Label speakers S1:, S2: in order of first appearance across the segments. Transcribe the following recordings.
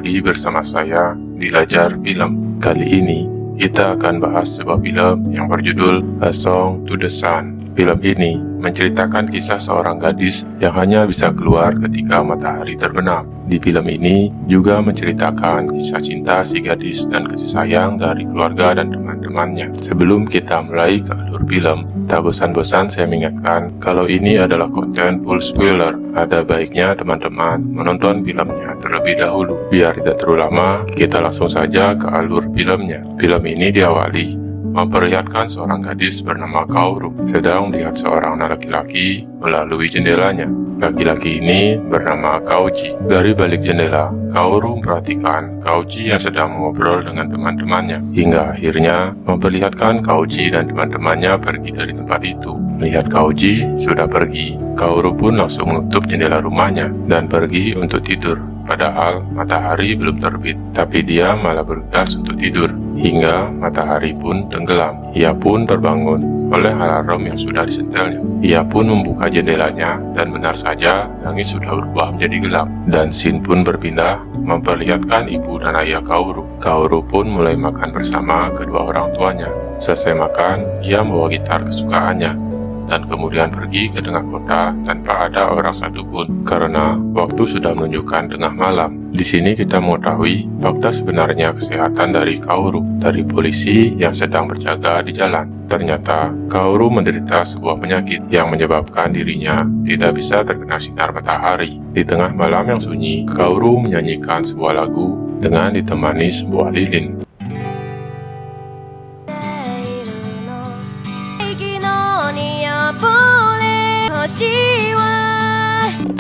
S1: lagi bersama saya, Dilajar Film. Kali ini, kita akan bahas sebuah film yang berjudul A Song to the Sun. Film ini menceritakan kisah seorang gadis yang hanya bisa keluar ketika matahari terbenam. Di film ini juga menceritakan kisah cinta si gadis dan kasih sayang dari keluarga dan teman-temannya. Sebelum kita mulai ke alur film, tak bosan-bosan saya mengingatkan kalau ini adalah konten full spoiler. Ada baiknya teman-teman menonton filmnya terlebih dahulu. Biar tidak terlalu lama, kita langsung saja ke alur filmnya. Film ini diawali memperlihatkan seorang gadis bernama Kaoru sedang melihat seorang anak laki-laki melalui jendelanya. Laki-laki ini bernama Kaoji. Dari balik jendela, Kaoru memperhatikan Kaoji yang sedang mengobrol dengan teman-temannya, hingga akhirnya memperlihatkan Kaoji dan teman-temannya pergi dari tempat itu. Melihat Kaoji sudah pergi, Kaoru pun langsung menutup jendela rumahnya dan pergi untuk tidur. Padahal matahari belum terbit, tapi dia malah bergegas untuk tidur hingga matahari pun tenggelam. Ia pun terbangun oleh alarm yang sudah disetelnya. Ia pun membuka jendelanya dan benar saja langit sudah berubah menjadi gelap. Dan scene pun berpindah memperlihatkan ibu dan ayah Kaoru. Kaoru pun mulai makan bersama kedua orang tuanya. Selesai makan, ia membawa gitar kesukaannya dan kemudian pergi ke tengah kota tanpa ada orang satupun karena waktu sudah menunjukkan tengah malam. Di sini kita mengetahui fakta sebenarnya kesehatan dari Kaoru dari polisi yang sedang berjaga di jalan. Ternyata Kaoru menderita sebuah penyakit yang menyebabkan dirinya tidak bisa terkena sinar matahari. Di tengah malam yang sunyi, Kaoru menyanyikan sebuah lagu dengan ditemani sebuah lilin.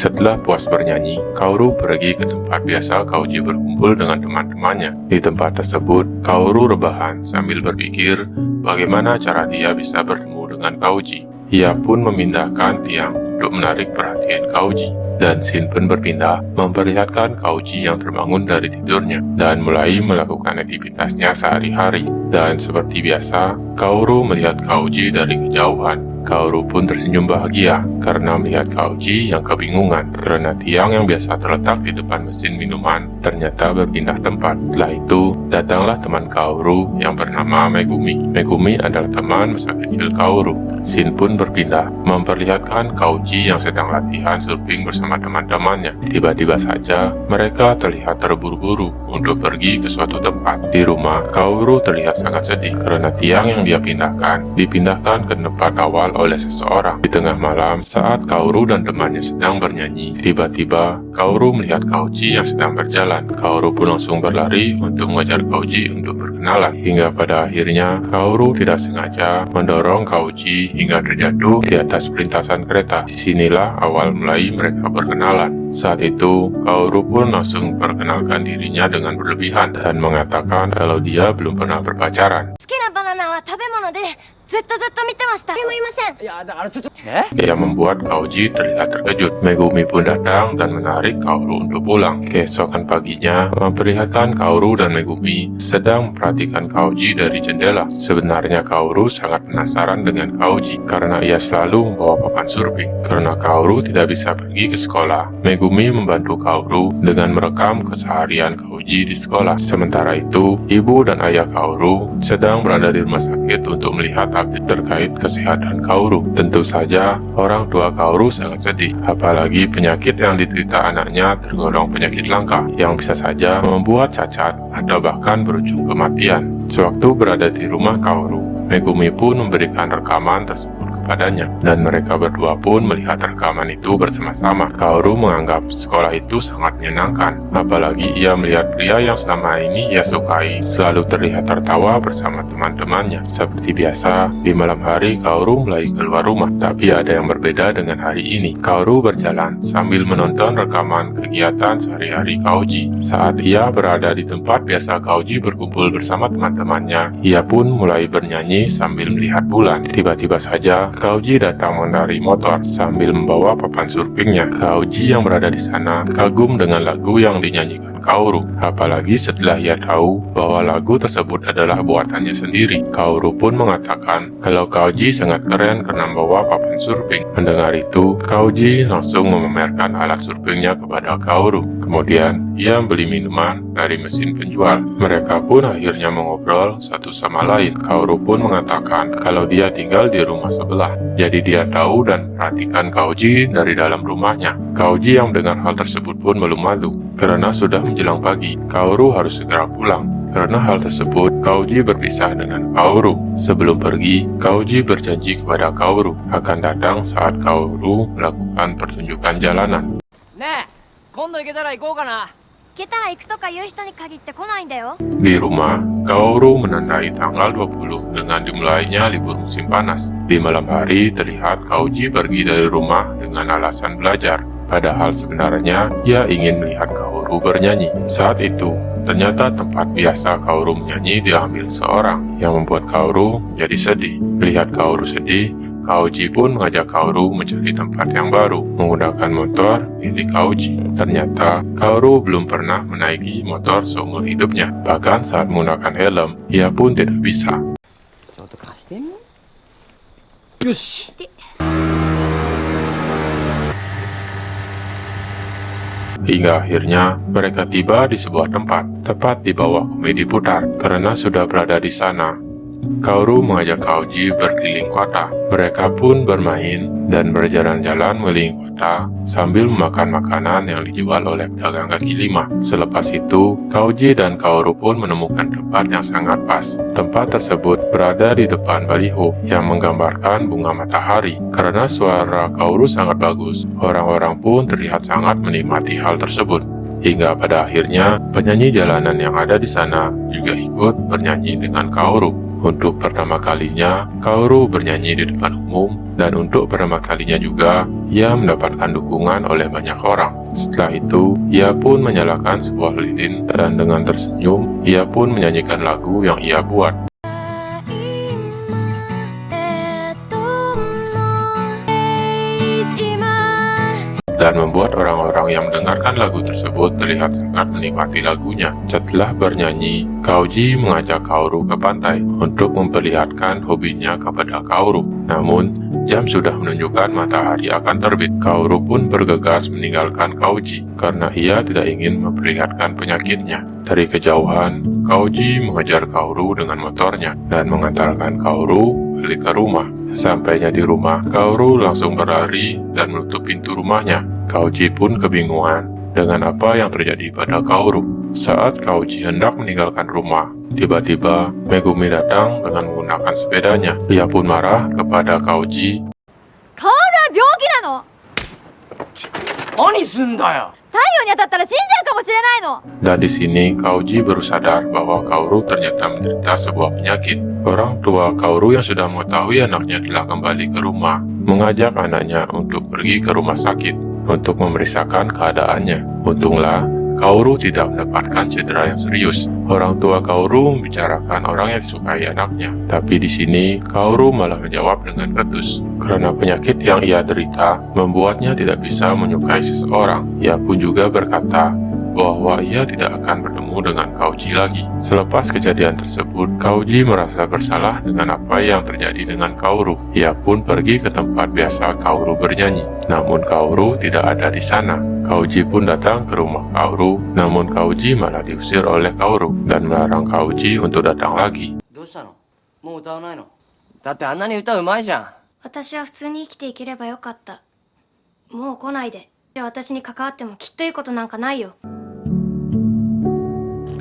S1: Setelah puas bernyanyi, Kaoru pergi ke tempat biasa Kaoji berkumpul dengan teman-temannya. Di tempat tersebut, Kaoru rebahan sambil berpikir bagaimana cara dia bisa bertemu dengan Kaoji. Ia pun memindahkan tiang untuk menarik perhatian Kaoji. Dan scene pun berpindah memperlihatkan Kaoji yang terbangun dari tidurnya dan mulai melakukan aktivitasnya sehari-hari. Dan seperti biasa, Kaoru melihat Kaoji dari kejauhan. Kaoru pun tersenyum bahagia karena melihat Kaoji yang kebingungan karena tiang yang biasa terletak di depan mesin minuman ternyata berpindah tempat. Setelah itu, datanglah teman Kaoru yang bernama Megumi. Megumi adalah teman masa kecil Kaoru. Scene pun berpindah memperlihatkan Kaoji yang sedang latihan surfing bersama teman-temannya. Tiba-tiba saja mereka terlihat terburu-buru untuk pergi ke suatu tempat. Di rumah, Kaoru terlihat sangat sedih karena tiang yang dia dipindahkan ke tempat awal oleh seseorang. Di tengah malam, saat Kaoru dan temannya sedang bernyanyi, tiba-tiba Kaoru melihat Kaoji yang sedang berjalan. Kaoru pun langsung berlari untuk mengejar Kaoji untuk berkenalan. Hingga pada akhirnya, Kaoru tidak sengaja mendorong Kaoji hingga terjatuh di atas perlintasan kereta. Disinilah awal mulai mereka berkenalan. Saat itu, Kaoru pun langsung memperkenalkan dirinya dengan berlebihan dan mengatakan kalau dia belum pernah berpacaran. Ia membuat Kaoji terlihat terkejut. Megumi pun datang dan menarik Kaoru untuk pulang. Keesokan paginya memperlihatkan Kaoru dan Megumi sedang memperhatikan Kaoji dari jendela. Sebenarnya Kaoru sangat penasaran dengan Kaoji karena ia selalu membawa papan surfing. Karena Kaoru tidak bisa pergi ke sekolah, Megumi membantu Kaoru dengan merekam keseharian Kaoji di sekolah. Sementara itu, ibu dan ayah Kaoru sedang berada di rumah sakit untuk melihat update terkait kesehatan Kaoru. Tentu saja orang tua Kaoru sangat sedih, apalagi penyakit yang diderita anaknya tergolong penyakit langka yang bisa saja membuat cacat atau bahkan berujung kematian. Sewaktu berada di rumah Kaoru, Megumi pun memberikan rekaman tersebut kepadanya dan mereka berdua pun melihat rekaman itu bersama-sama. Kaoru menganggap sekolah itu sangat menyenangkan, apalagi ia melihat pria yang selama ini ia sukai selalu terlihat tertawa bersama teman-temannya. Seperti biasa, di malam hari Kaoru mulai keluar rumah, tapi ada yang berbeda dengan hari ini. Kaoru berjalan sambil menonton rekaman kegiatan sehari-hari Kaoji. Saat ia berada di tempat biasa Kaoji berkumpul bersama teman-temannya, ia pun mulai bernyanyi sambil melihat bulan. Tiba-tiba saja Kaoji datang mengendarai motor sambil membawa papan surfingnya. Kaoji yang berada di sana kagum dengan lagu yang dinyanyikan Kaoru. Apalagi setelah ia tahu bahwa lagu tersebut adalah buatannya sendiri. Kaoru pun mengatakan kalau Kaoji sangat keren karena membawa papan surfing. Mendengar itu, Kaoji langsung memamerkan alat surfingnya kepada Kaoru. Kemudian, ia beli minuman dari mesin penjual. Mereka pun akhirnya mengobrol satu sama lain. Kaoru pun mengatakan kalau dia tinggal di rumah sebelah. Jadi dia tahu dan perhatikan Kaoji dari dalam rumahnya. Kaoji yang mendengar hal tersebut pun malu-malu. Karena sudah menjelang pagi, Kaoru harus segera pulang. Karena hal tersebut, Kaoji berpisah dengan Kaoru. Sebelum pergi, Kaoji berjanji kepada Kaoru akan datang saat Kaoru melakukan pertunjukan jalanan.
S2: ねえ、今度行けたら行こうかな。
S3: 行けたら行くとか言う人に限って来ないんだよ。
S1: Di rumah, Kaoru menandai tanggal 20 dengan dimulainya libur musim panas. Di malam hari, terlihat Kaoji pergi dari rumah dengan alasan belajar. Padahal sebenarnya, ia ingin melihat Kaoru bernyanyi. Saat itu, ternyata tempat biasa Kaoru menyanyi diambil seorang, yang membuat Kaoru jadi sedih. Melihat Kaoru sedih, Kaoji pun mengajak Kaoru mencari tempat yang baru, menggunakan motor milik Kaoji. Ternyata, Kaoru belum pernah menaiki motor seumur hidupnya. Bahkan saat menggunakan helm, ia pun tidak bisa.
S2: ちょっと貸してみ。よし。
S1: Hingga akhirnya mereka tiba di sebuah tempat, tepat di bawah komedi putar. Karena sudah berada di sana, Kaoru mengajak Kaoji berkeliling kota. Mereka pun bermain dan berjalan-jalan mengelilingi kota sambil memakan makanan yang dijual oleh pedagang kaki lima. Selepas itu, Kaoji dan Kaoru pun menemukan tempat yang sangat pas. Tempat tersebut berada di depan baliho yang menggambarkan bunga matahari. Karena suara Kaoru sangat bagus, orang-orang pun terlihat sangat menikmati hal tersebut. Hingga pada akhirnya, penyanyi jalanan yang ada di sana juga ikut bernyanyi dengan Kaoru. Untuk pertama kalinya, Kaoru bernyanyi di depan umum, dan untuk pertama kalinya juga, ia mendapatkan dukungan oleh banyak orang. Setelah itu, ia pun menyalakan sebuah lilin, dan dengan tersenyum, ia pun menyanyikan lagu yang ia buat. Dan membuat orang-orang yang mendengarkan lagu tersebut terlihat sangat menikmati lagunya. Setelah bernyanyi, Kaoji mengajak Kaoru ke pantai untuk memperlihatkan hobinya kepada Kaoru. Namun, jam sudah menunjukkan matahari akan terbit. Kaoru pun bergegas meninggalkan Kaoji karena ia tidak ingin memperlihatkan penyakitnya. Dari kejauhan, Kaoji mengejar Kaoru dengan motornya dan mengantarkan Kaoru balik ke rumah. Sesampainya di rumah, Kaoru langsung berlari dan menutup pintu rumahnya. Kaoji pun kebingungan dengan apa yang terjadi pada Kaoru. Saat Kaoji hendak meninggalkan rumah, tiba-tiba Megumi datang dengan menggunakan sepedanya. Ia pun marah kepada Kaoji.
S3: カオルは病気なの。
S2: 何すんだよ。
S3: 太陽に当たったら死んじゃうかもしれないの。
S1: Dan di sini Kaoji baru sadar bahwa Kaoru ternyata menderita sebuah penyakit. Orang tua Kaoru yang sudah mengetahui anaknya telah kembali ke rumah, mengajak anaknya untuk pergi ke rumah sakit untuk memeriksakan keadaannya. Untunglah, Kaoru tidak mendapatkan cedera yang serius. Orang tua Kaoru membicarakan orang yang disukai anaknya. Tapi di sini, Kaoru malah menjawab dengan ketus. Karena penyakit yang ia derita membuatnya tidak bisa menyukai seseorang. Ia pun juga berkata bahwa ia tidak akan bertemu dengan Kaoji lagi. Selepas kejadian tersebut, Kaoji merasa bersalah dengan apa yang terjadi dengan Kaoru. Ia pun pergi ke tempat biasa Kaoru bernyanyi. Namun Kaoru tidak ada di sana. Kaoji pun datang ke rumah Kaoru, namun Kaoji malah diusir oleh Kaoru dan melarang Kaoji untuk datang lagi.
S2: どうしたの？もう歌わないの？だってあんなに歌うまいじゃん。
S3: 私は普通に生きていければよかった。もう来ないで。私に関わってもきっといいことなんかないよ。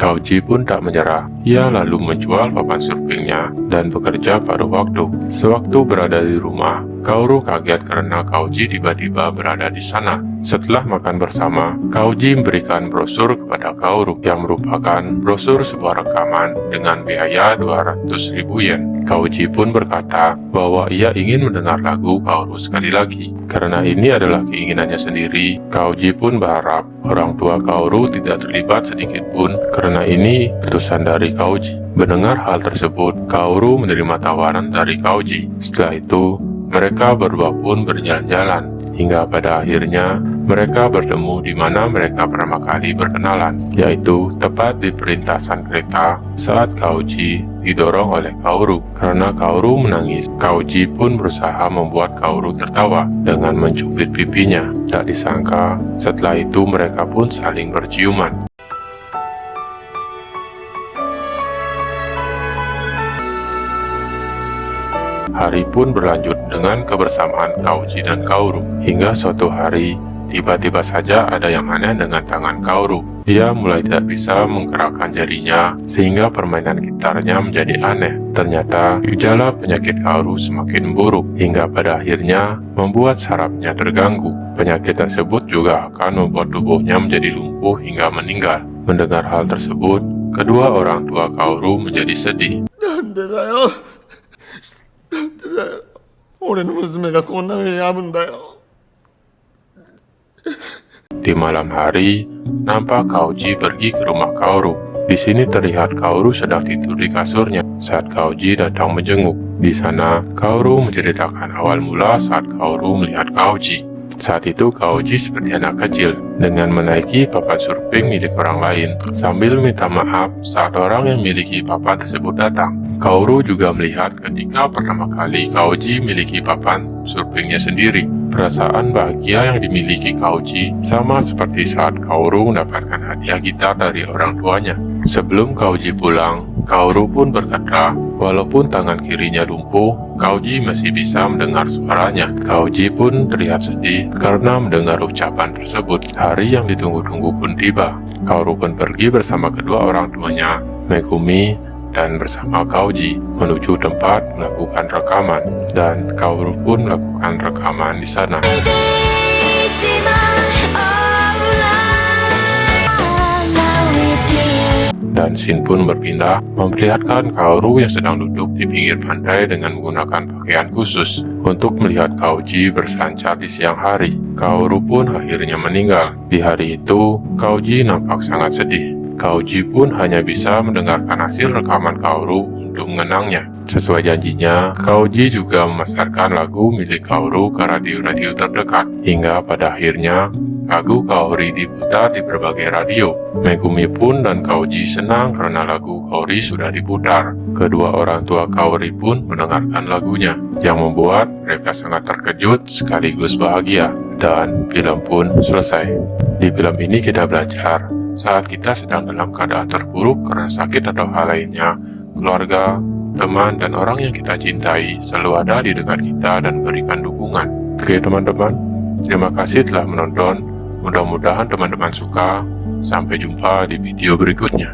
S1: Kaoji pun tak menyerah. Ia lalu menjual papan surfingnya dan bekerja pada waktu. Sewaktu berada di rumah, Kaoru kaget karena Kaoji tiba-tiba berada di sana. Setelah makan bersama, Kaoji memberikan brosur kepada Kaoru yang merupakan brosur sebuah rekaman dengan biaya 200.000 yen. Kaoji pun berkata bahwa ia ingin mendengar lagu Kaoru sekali lagi. Karena ini adalah keinginannya sendiri, Kaoji pun berharap orang tua Kaoru tidak terlibat sedikit pun karena ini keputusan dari Kaoji. Mendengar hal tersebut, Kaoru menerima tawaran dari Kaoji. Setelah itu, mereka berdua pun berjalan-jalan. Hingga pada akhirnya, Mereka bertemu di mana mereka pertama kali berkenalan, yaitu tepat di perlintasan kereta saat Kaoji didorong oleh Kaoru. Karena Kaoru menangis, Kaoji pun berusaha membuat Kaoru tertawa dengan mencubit pipinya. Tak disangka, setelah itu mereka pun saling berciuman. Hari pun berlanjut dengan kebersamaan Kaoji dan Kaoru. Hingga suatu hari, tiba-tiba saja ada yang aneh dengan tangan Kaoru. Dia mulai tidak bisa menggerakkan jarinya, sehingga permainan gitarnya menjadi aneh. Ternyata, gejala penyakit Kaoru semakin buruk, hingga pada akhirnya membuat sarafnya terganggu. Penyakit tersebut juga akan membuat tubuhnya menjadi lumpuh hingga meninggal. Mendengar hal tersebut, kedua orang tua Kaoru menjadi sedih.
S4: なんでだよ。なんでだよ。俺の娘がこんな目に遭うんだよ。
S1: Di malam hari, nampak Kaoji pergi ke rumah Kaoru. Di sini terlihat Kaoru sedang tidur di kasurnya saat Kaoji datang menjenguk. Di sana, Kaoru menceritakan awal mula saat Kaoru melihat Kaoji. Saat itu Kaoji seperti anak kecil dengan menaiki papan surfing milik orang lain sambil minta maaf saat orang yang memiliki papan tersebut datang. Kaoru juga melihat ketika pertama kali Kaoji memiliki papan surfingnya sendiri. Perasaan bahagia yang dimiliki Kaoji sama seperti saat Kaoru mendapatkan hadiah gitar dari orang tuanya. Sebelum Kaoji pulang, Kaoru pun berkata, walaupun tangan kirinya lumpuh, Kaoji masih bisa mendengar suaranya. Kaoji pun terlihat sedih karena mendengar ucapan tersebut. Hari yang ditunggu-tunggu pun tiba. Kaoru pun pergi bersama kedua orang tuanya, Megumi dan bersama Kaoji menuju tempat melakukan rekaman, dan Kaoru pun melakukan rekaman di sana. Dan scene pun berpindah memperlihatkan Kaoru yang sedang duduk di pinggir pantai dengan menggunakan pakaian khusus untuk melihat Kaoji berselancar di siang hari. Kaoru pun akhirnya meninggal. Di hari itu, Kaoji nampak sangat sedih. Kaoji pun hanya bisa mendengarkan hasil rekaman Kaoru untuk mengenangnya. Sesuai janjinya, Kaoji juga memasarkan lagu milik Kaoru ke radio-radio terdekat. Hingga pada akhirnya, lagu Kaori diputar di berbagai radio. Megumi pun dan Kaoji senang karena lagu Kaori sudah diputar. Kedua orang tua Kaori pun mendengarkan lagunya, yang membuat mereka sangat terkejut sekaligus bahagia. Dan film pun selesai. Di film ini kita belajar, saat kita sedang dalam keadaan terpuruk karena sakit atau hal lainnya, keluarga, teman, dan orang yang kita cintai selalu ada di dekat kita dan berikan dukungan. Oke teman-teman, terima kasih telah menonton. Mudah-mudahan teman-teman suka. Sampai jumpa di video berikutnya.